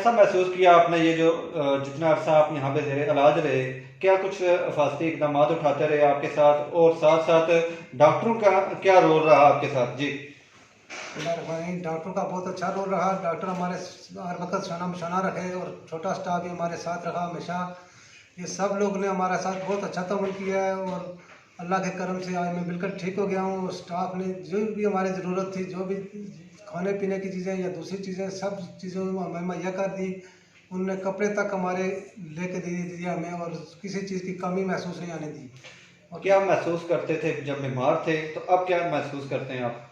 कैसा महसूस किया आपने ये जो जितना अरसा आप यहाँ पे ज़ेरे इलाज रहे, क्या कुछ हिफाजती इकदाम उठाते रहे आपके साथ, और साथ साथ डॉक्टरों का क्या रोल रहा आपके साथ? जी। डॉक्टर का बहुत अच्छा रोल रहा। डॉक्टर हमारे हर वक्त शना शना रखे और छोटा स्टाफ भी हमारे साथ रहा हमेशा। ये सब लोग ने हमारे साथ बहुत अच्छा ताउन किया है और अल्लाह के करम से आज मैं बिल्कुल ठीक हो गया हूँ। स्टाफ ने जो भी हमारी ज़रूरत थी, जो भी खाने पीने की चीज़ें या दूसरी चीज़ें, सब चीज़ों हमें मुहैया कर दी। उनने कपड़े तक हमारे लेके दे दिए हमें और किसी चीज़ की कमी महसूस नहीं आने दी। और क्या महसूस करते थे जब बीमार थे, तो अब क्या महसूस करते हैं आप?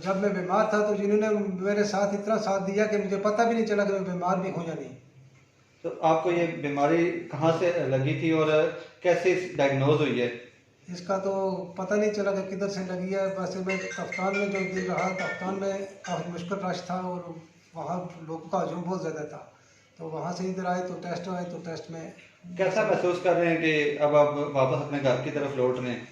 जब मैं बीमार था तो जिन्होंने मेरे साथ इतना साथ दिया कि मुझे पता भी नहीं चला कि मैं बीमार भी हूँ या नहीं। तो आपको ये बीमारी कहाँ से लगी थी और कैसे डायग्नोज हुई है? इसका तो पता नहीं चला कि किधर से लगी है। वैसे मैं कफ्तान में जो दिन रहा, कफ्तान में काफ़ी मुश्किल रश था और वहाँ लोगों का हजूम बहुत ज़्यादा था। तो वहाँ से इधर आए तो टेस्ट में कैसा महसूस कर रहे हैं कि अब आप वापस अपने घर की तरफ लौट रहे हैं?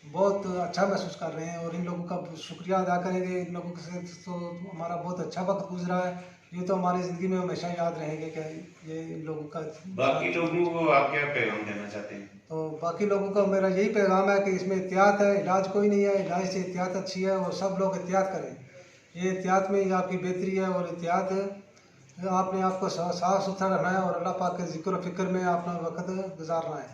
बहुत अच्छा महसूस कर रहे हैं और इन लोगों का शुक्रिया अदा करेंगे। इन लोगों से तो हमारा बहुत अच्छा वक्त गुजरा है। ये तो हमारी ज़िंदगी में हमेशा याद रहेंगे कि ये इन लोगों का। बाकी लोगों को आप क्या पैगाम देना चाहते हैं? तो बाकी लोगों का मेरा यही पैगाम है कि इसमें एहतियात है, इलाज कोई नहीं है, इलाज से एहतियात अच्छी है और सब लोग एहतियात करें। ये एहतियात में ही आपकी बेहतरी है और एहतियात आपने आपको साफ़ सुथरा रहना है और अल्लाह पाक के ज़िक्र व फ़िक्र में अपना वक्त गुजारना है।